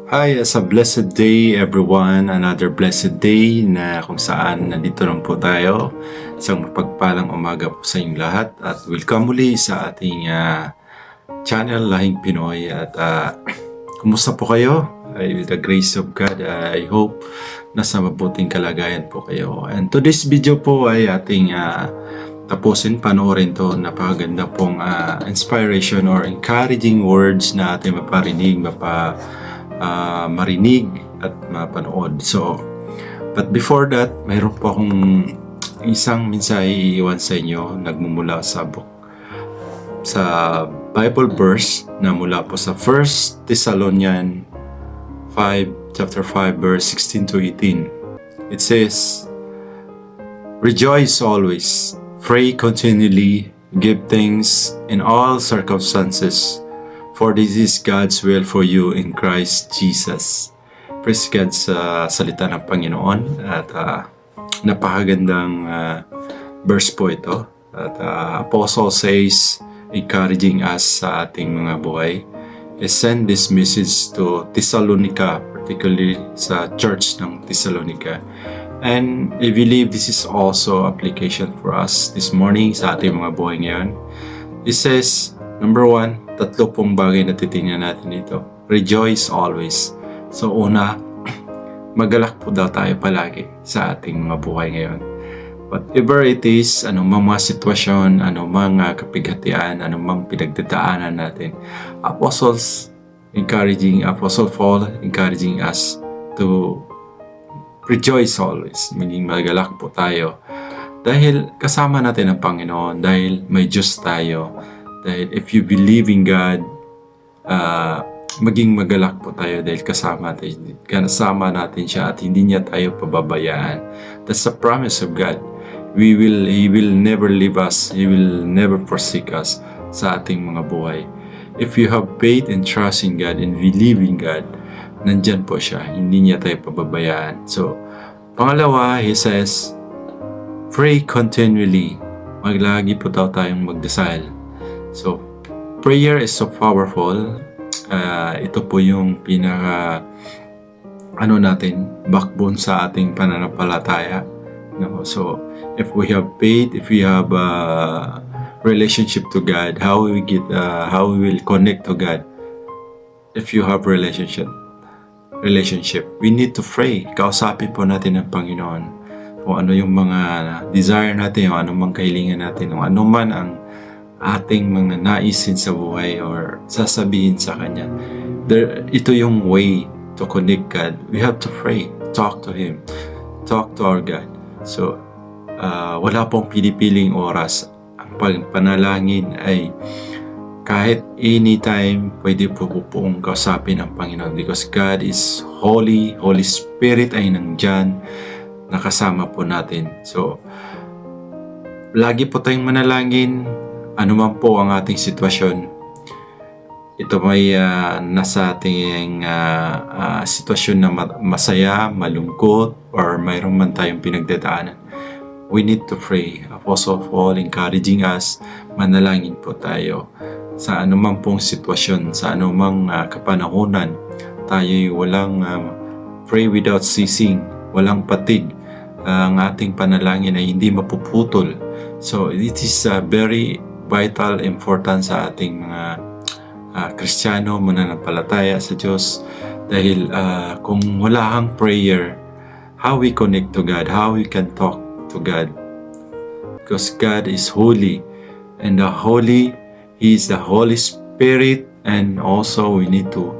Hi, it's a blessed day everyone. Another blessed day na kung saan nandito lang po tayo. Isang mapagpalang umaga po sa inyong lahat at welcome muli sa ating channel Lahing Pinoy. At kumusta po kayo? With the grace of God, I hope nasa mabuting kalagayan po kayo. And today's video po ay ating tapusin, panoorin to. Napakaganda pong inspiration or encouraging words na ating maparinig, marinig at mapanood. So, but before that, mayroon po akong isang mensahe iiwan sa inyo nagmumula sa Bible verse na mula po sa 1 Thessalonians 5, chapter 5, verse 16 to 18. It says, "Rejoice always, pray continually, give thanks in all circumstances, for this is God's will for you in Christ Jesus." Praise God sa salita ng Panginoon. At napakagandang verse po ito. At Apostle says, encouraging us sa ating mga buhay, is send this message to Thessalonica, particularly sa church ng Thessalonica. And I believe this is also application for us this morning sa ating mga buhay ngayon. It says, number 1, tatlo pong bagay na titingnan natin dito. Rejoice always. So una, magalak po daw tayo palagi sa ating mga buhay ngayon. Whatever it is, anumang mga sitwasyon, anumang kapighatian, anumang pinagdadaanan natin, Apostle Paul encouraging us to rejoice always, meaning magalak po tayo. Dahil kasama natin ang Panginoon, dahil may Diyos tayo, dahil if you believe in God, maging magalak po tayo dahil kasama natin siya at hindi niya tayo pababayaan. That's the promise of God. He will never leave us. He will never forsake us sa ating mga buhay. If you have faith and trust in God and believe in God, nandyan po siya. Hindi niya tayo pababayaan. So, pangalawa, he says, pray continually. Maglagi po tayong magdasal. So, prayer is so powerful. Ito po yung pinaka backbone sa ating pananampalataya. So, if we have faith, if we have a relationship to God, how we will connect to God? If you have relationship, we need to pray. Kausapin po natin ang Panginoon kung ano yung mga desire natin, kung ano mang kahilingan natin, kung ano man ang ating mga naisin sa buhay or sasabihin sa Kanya. Ito yung way to connect God. We have to pray, talk to Him, talk to our God. So, wala pong pinipiling oras. Ang panalangin ay kahit anytime pwede po pong kausapin ang Panginoon because God is holy. Holy Spirit ay nandyan, nakasama po natin. So, lagi po tayong manalangin, anuman po ang ating sitwasyon. Ito may nasa ating sitwasyon na masaya, malungkot, or mayroon man tayong pinagdadaanan. We need to pray. Apostle Paul encouraging us, manalangin po tayo sa anumang pong sitwasyon, sa anumang kapanahunan. Tayo'y walang pray without ceasing, walang patig. Ang ating panalangin ay hindi mapuputol. So it is very vital, important sa ating mga Kristiyano, mananampalataya sa Diyos. Dahil kung wala kang prayer, how we connect to God, how we can talk to God? Because God is holy, and the holy, He is the Holy Spirit, and also we need to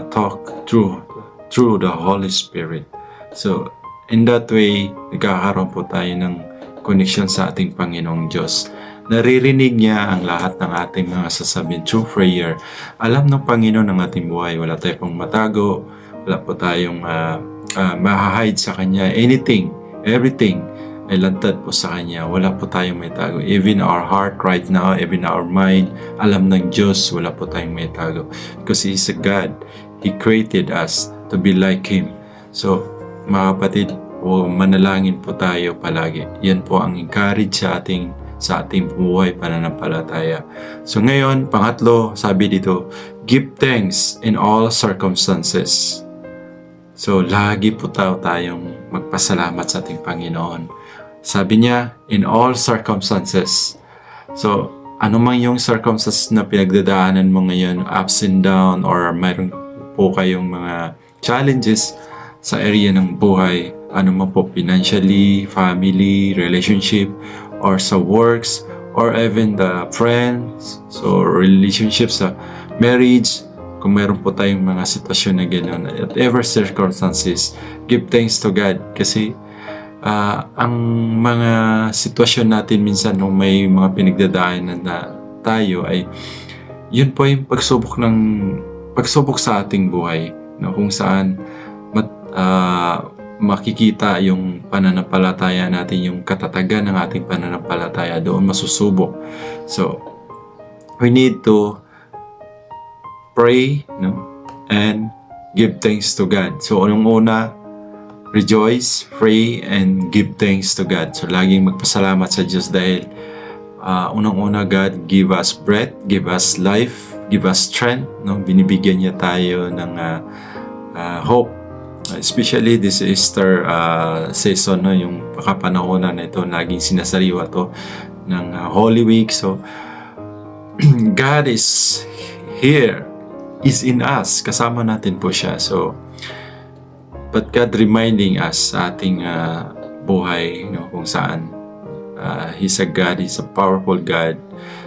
talk through the Holy Spirit. So in that way, nagkakaroon po tayo ng connection sa ating Panginoong Diyos. Naririnig niya ang lahat ng ating mga sasabihin through prayer. Alam ng Panginoon ang ating buhay. Wala tayong pong matago. Wala po tayong ma-hide sa Kanya. Anything, everything ay lantad po sa Kanya. Wala po tayong may tago. Even our heart right now, even our mind, alam ng Diyos, wala po tayong may tago. Because He is a God. He created us to be like Him. So, mga kapatid, manalangin po tayo palagi. Yan po ang encourage sa ating sa ating buhay pananampalataya. So ngayon, pangatlo, sabi dito, give thanks in all circumstances. So lagi po tayong magpasalamat sa ating Panginoon. Sabi niya, in all circumstances. So ano man yung circumstances na pinagdadaanan mo ngayon, ups and down, or mayroon po kayong mga challenges sa area ng buhay, ano man po, financially, family, relationship, or sa works, or even the friends, so relationships sa marriage, kung meron po tayong mga sitwasyon na gano'n, whatever circumstances, give thanks to God. Kasi ang mga sitwasyon natin minsan nung may mga pinagdadaanan na tayo ay yun po yung pagsubok sa ating buhay, no? Kung saan makikita yung pananampalataya natin, yung katatagan ng ating pananampalataya, doon masusubok. So we need to pray, no? And give thanks to God. So unang-una, rejoice, pray, and give thanks to God. So laging magpasalamat sa Diyos dahil unang-una, God give us breath, give us life, give us strength, no? Binibigyan niya tayo ng hope, especially this Easter season, no? Yung kapanahonan na ito, naging sinasariwa to ng Holy Week. So God is here, is in us, kasama natin po siya. So but God reminding us sa ating buhay, no, kung saan He's a God, He's a powerful God.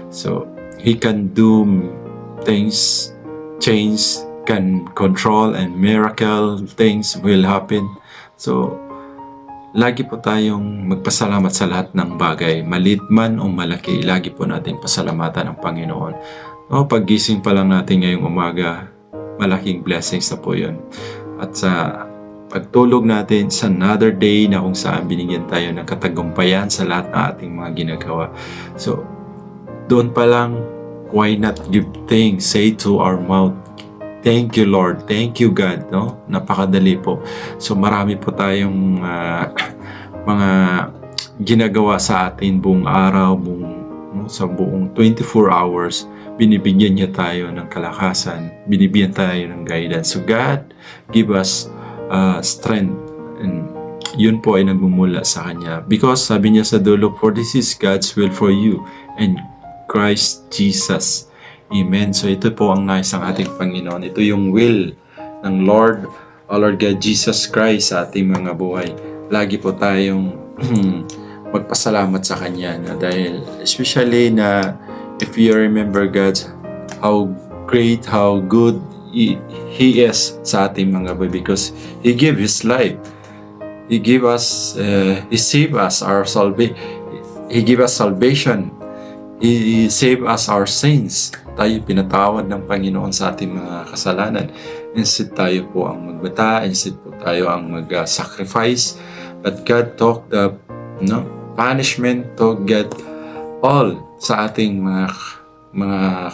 So He can do things, change, can control, and miracle things will happen. So lagi po tayong magpasalamat sa lahat ng bagay, maliit man o malaki, lagi po natin pasalamatan ang Panginoon. O paggising pa lang natin ngayong umaga, malaking blessings na po yun. At sa pagtulog natin sa another day na kung saan binigyan tayo ng katagumpayan sa lahat ng ating mga ginagawa. So, doon pa lang, why not give thanks? Say to our mouth, thank you Lord, thank you God, no? Napakadali po. So, marami po tayong mga ginagawa sa atin buong araw, sa buong 24 hours, binibigyan niya tayo ng kalakasan, binibigyan tayo ng guidance. So, God, give us strength, and yun po ay nagmumula sa Kanya, because sabi niya sa dulo, for this is God's will for you and Christ Jesus. Amen. So ito po ang nais ng ating Panginoon, ito yung will ng Lord, our Lord God Jesus Christ sa ating mga buhay. Lagi po tayong magpasalamat sa Kanya, na dahil especially na if you remember God, how great, how good He is sa ating mga buhay, because He gave His life. He gave us, He saved us our salvation. He gave us salvation. He saved us our sins. Tayo pinatawad ng Panginoon sa ating mga kasalanan. Instead tayo po ang magbata, instead po tayo ang mag-sacrifice. But God took the punishment, to get all sa ating mga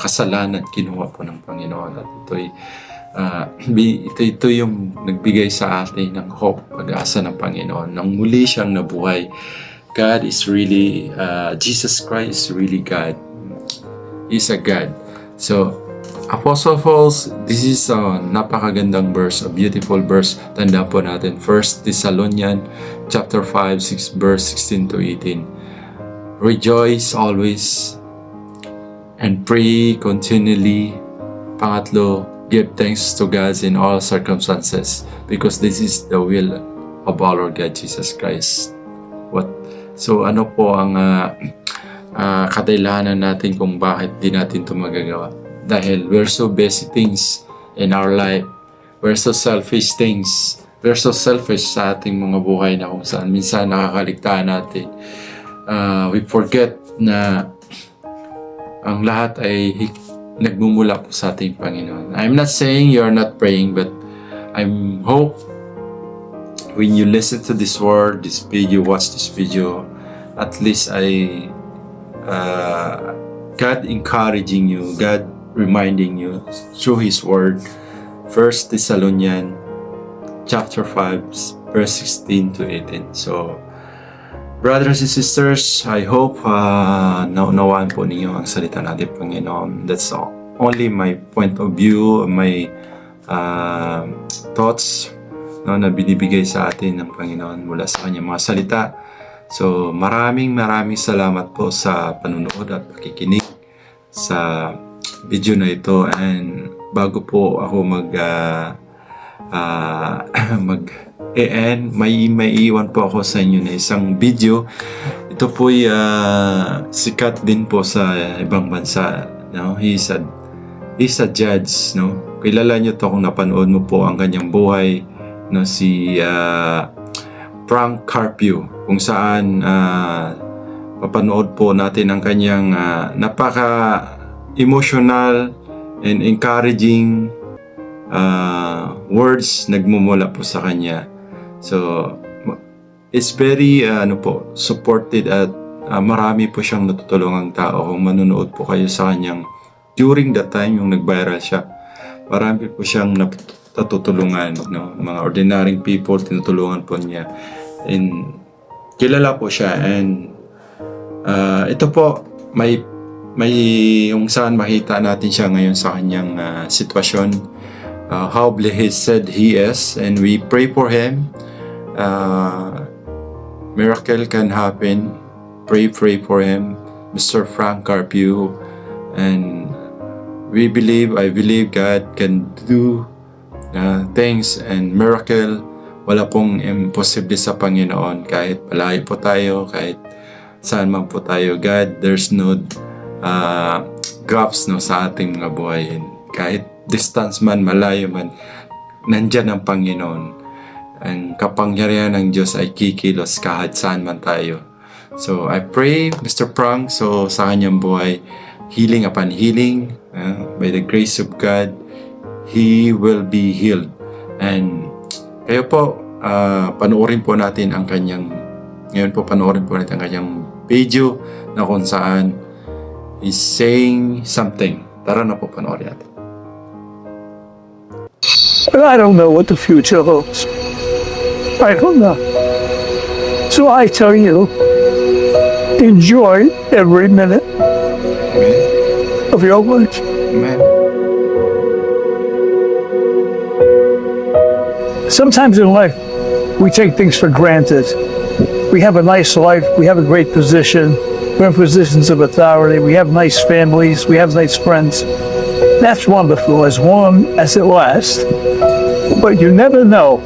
kasalanan, kinuha po ng Panginoon. At ito yung nagbigay sa atin ng hope, pag-asa ng Panginoon, nang muli siyang nabuhay. God is really, Jesus Christ is really God. He's a God. So, Apostle Paul, this is a napakagandang verse, a beautiful verse. Tanda po natin, 1 Thessalonians chapter 5, verse 16 to 18. Rejoice always and pray continually. Pangatlo, give thanks to God in all circumstances, because this is the will of our Lord God Jesus Christ. So ano po ang kadahilanan natin kung bakit di natin ito magagawa? Dahil we're so busy things in our life. We're so selfish things. We're so selfish sa ating mga buhay na kung saan minsan nakakaligtaan natin. We forget na ang lahat ay nagmumula po sa ating Panginoon. I'm not saying you're not praying, but I hope when you listen to this word, this video, watch this video, at least God encouraging you, God reminding you through His word. 1 Thessalonians chapter 5, verse 16 to 18. So, Brothers and sisters, I hope naunawaan po ninyo ang salita natin, Panginoon. That's only my point of view, my thoughts, no, na binibigay sa atin ng Panginoon mula sa kanyang mga salita. So maraming salamat po sa panunood at pakikinig sa video na ito. And bago po ako mag-end, may iwan po ako sa inyo na isang video. Ito po'y sikat din po sa ibang bansa, no? He's a judge, no? Kilala nyo to kung napanood mo po ang kanyang buhay, no? Si Frank Carpio, kung saan papanood po natin ang kanyang napaka-emotional and encouraging words nagmumula po sa kanya. So it's very supported at marami po siyang natutulungang tao. Kung manonood po kayo sa kanyang during that time yung nag-viral siya, marami po siyang natutulungan, no? Mga ordinaryong people tinutulungan po niya, and kilala po siya. And ito po may yung saan makita natin siya ngayon sa kanyang sitwasyon, how blessed he is, and we pray for him. Miracle can happen. Pray for him, Mr. Frank Carpio, and I believe God can do things and miracle. Wala pong imposible sa Panginoon. Kahit malayo po tayo, kahit saan man po tayo, God, there's no gaps, no, sa ating mga buhay. Kahit distance man, malayo man, nandyan ang Panginoon. Ang kapangyarihan ng Diyos ay kikilos kahit saan man tayo. So I pray, Mr. Frank, so sa kanyang buhay, healing upon healing, by the grace of God, he will be healed. And kayo po, panoorin po natin ang kanyang video na kung saan he's saying something. Tara na po, panoorin natin. But I don't know what the future holds. I don't know. So I tell you, enjoy every minute Amen. of your life. Amen. Sometimes in life, we take things for granted. We have a nice life, we have a great position, we're in positions of authority, we have nice families, we have nice friends. That's wonderful as long as it lasts. But you never know.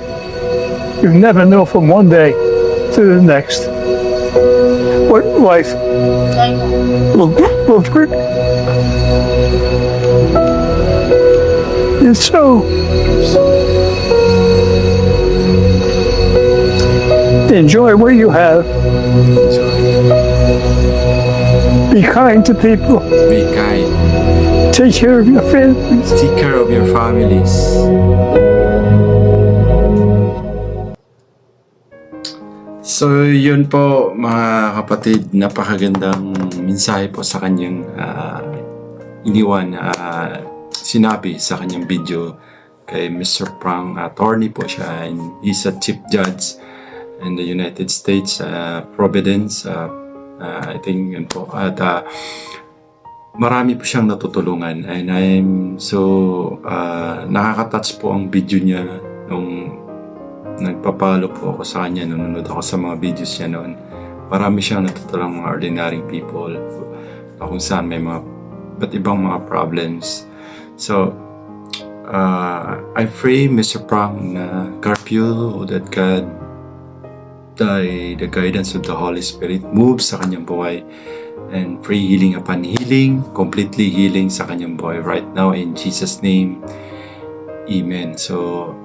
You never know from one day to the next what life will bring. And so, enjoy what you have. Be kind to people. Be kind. Take care of your families. Take care of your families. So yun po mga kapatid, napakagandang mensahe po sa kanyang iniwan, sinabi sa kanyang video kay Mr. Frank. Attorney po siya, and he's a chief judge in the United States, Providence, I think yun po. At marami po siyang natutulungan, and I'm so nakaka-touch po ang video niya nung nagpapalo po ako sa kanya, nanonood ako sa mga videos niya noon. Marami siyang natutulong mga ordinary people kung saan may mga ba't ibang mga problems. So I pray, Mr. Frank Carpio, that God, the guidance of the Holy Spirit, moves sa kanyang buhay and free healing upon healing, completely healing sa kanyang buhay right now in Jesus' name. Amen. So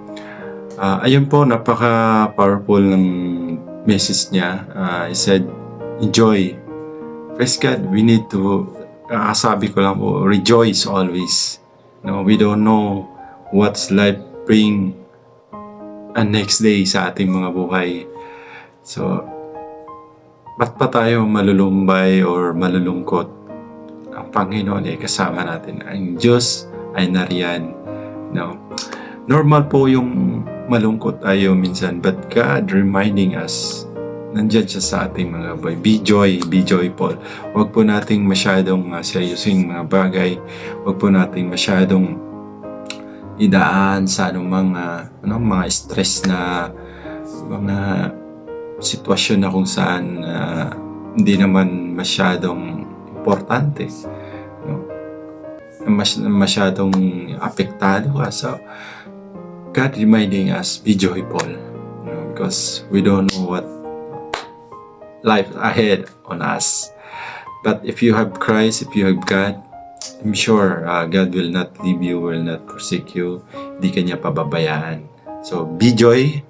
ayun po, napaka-powerful ng message niya. He said, enjoy. Praise God, we need to, sabi ko lang po, rejoice always. No, we don't know what's life bring next day sa ating mga buhay. So, ba't pa tayo malulumbay or malulungkot? Ang Panginoon ay kasama natin. Ang Diyos ay nariyan. No? Normal po yung malungkot tayo minsan, but God reminding us nandyan siya sa ating mga boy. Be joyful. Huwag po nating masyadong seryosin mga bagay. Huwag po nating masyadong idaan sa mga stress na mga sitwasyon na kung saan hindi naman masyadong importante, no? Masyadong apektado ka. So God reminding us, be joyful, because we don't know what life ahead on us. But if you have Christ, if you have God, I'm sure God will not leave you, will not forsake you. Hindi ka niya pababayaan. So be joy,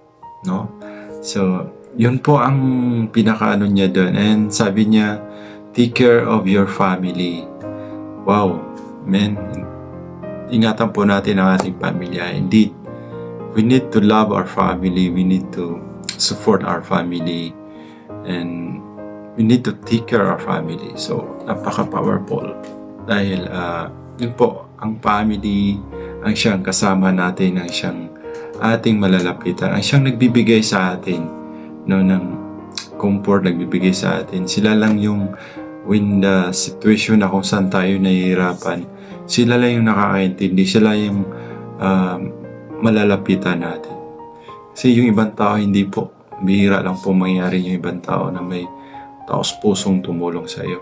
no? So yun po ang pinakaano niya doon. And sabi niya, take care of your family. Wow, man. Ingatan po natin ang ating pamilya. Indeed, we need to love our family. We need to support our family. And we need to take care of our family. So, napaka-powerful. Dahil, yun po, ang family, ang siyang kasama natin, ang siyang ating malalapitan, ang siyang nagbibigay sa atin, no, ng comfort, nagbibigay sa atin. Sila lang yung, when the situation na kung saan tayo nahihirapan, sila lang yung nakakaintindi, sila yung malalapitan natin. Kasi yung ibang tao, hindi po, bihira lang po mangyari yung ibang tao na may taos pusong tumulong sa iyo.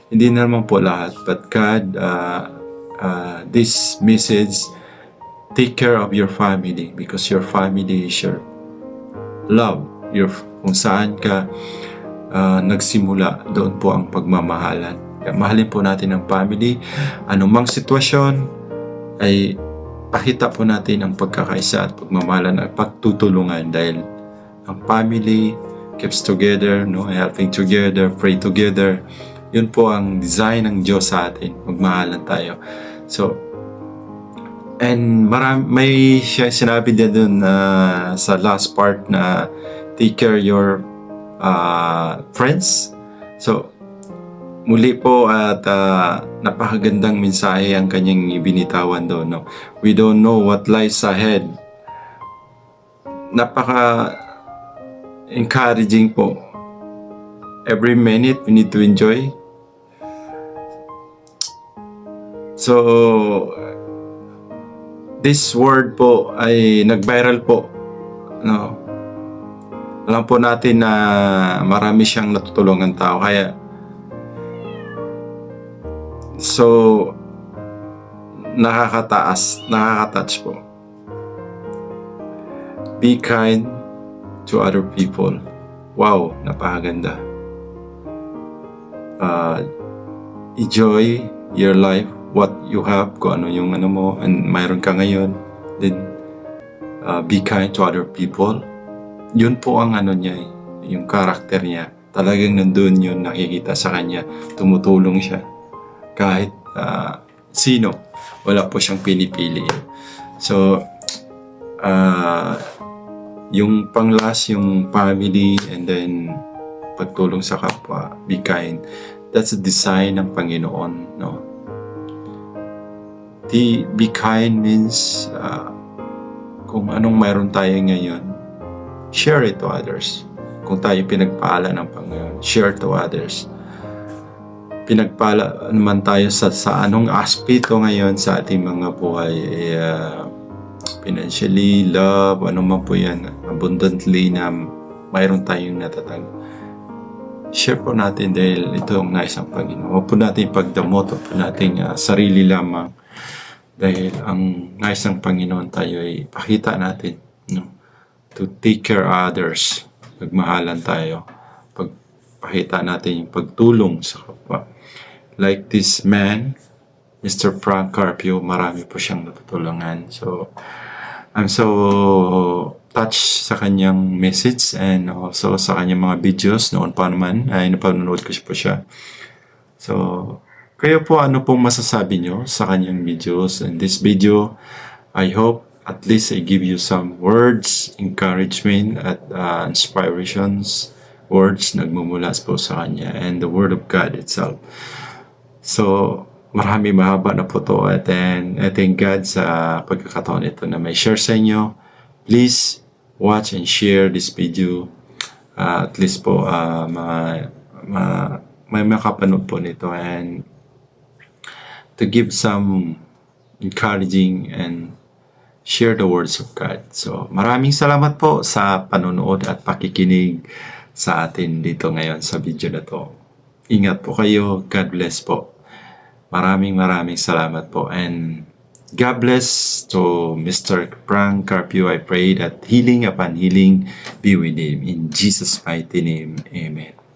Hindi naman po lahat, but God, this message, take care of your family, because your family is your love. Kung saan ka nagsimula, doon po ang pagmamahalan. Kaya mahalin po natin ang family. Anumang sitwasyon, ay pakita po natin ang pagkakaisa at pagmamahalan at pagtutulungan, dahil ang family keeps together, no? Helping together, pray together. Yun po ang design ng Diyos sa atin. Magmahalan tayo. So, and may sinabi din dun sa last part na take care your friends. So, muli po at napakagandang mensahe ang kanyang ibinitawan doon. No? We don't know what lies ahead. Napaka-encouraging po. Every minute we need to enjoy. So, this word po ay nag-viral po. No? Alam po natin na marami siyang natutulungan tao. Kaya, so, nakaka-touch po. Be kind to other people. Wow, napakaganda. Enjoy your life, what you have, kung ano yung mo, and mayroon ka ngayon. Then, be kind to other people. Yun po ang niya, yung karakter niya. Talagang nandun yun, nakikita sa kanya. Tumutulong siya. Kahit sino, wala po siyang pinipili. So, yung panglas, yung family, and then pagtulong sa kapwa, be kind. That's a design ng Panginoon, no? Be kind means kung anong mayroon tayo ngayon, share it to others. Kung tayo pinagpala ng Panginoon, share to others. Pinagpala naman tayo sa anong aspeto ngayon sa ating mga buhay, financially, love, ano man po yan, abundantly na mayroon tayong natatag. Share po natin dahil ito ang nais ng Panginoon. Huwag po natin pagdamot, huwag po natin sarili lamang. Dahil ang nais ng Panginoon tayo ay pakita natin, no? To take care of others. Magmahalan tayo. Pagpakita natin yung pagtulong sa kapwa. Like this man, Mr. Frank Carpio, marami po siyang natutulungan. So, I'm so touched sa kanyang message and also sa kanyang mga videos. Noon pa naman ay napanood ko po siya. So, kayo po, ano pong masasabi nyo sa kanyang videos? In this video, I hope at least I give you some words, encouragement at inspirations, words nagmumula po sa kanya, and the Word of God itself. So, mahaba na po to, at then I thank God sa pagkakataon ito na may share sa inyo. Please watch and share this video. at least po may makapanood po nito, and to give some encouraging and share the words of God. So maraming salamat po sa panonood at pakikinig sa atin dito ngayon sa video na to. Ingat po kayo. God bless po. Maraming salamat po, and God bless to Mr. Frank Carpio. I pray that healing upon healing be with him. In Jesus' mighty name, amen.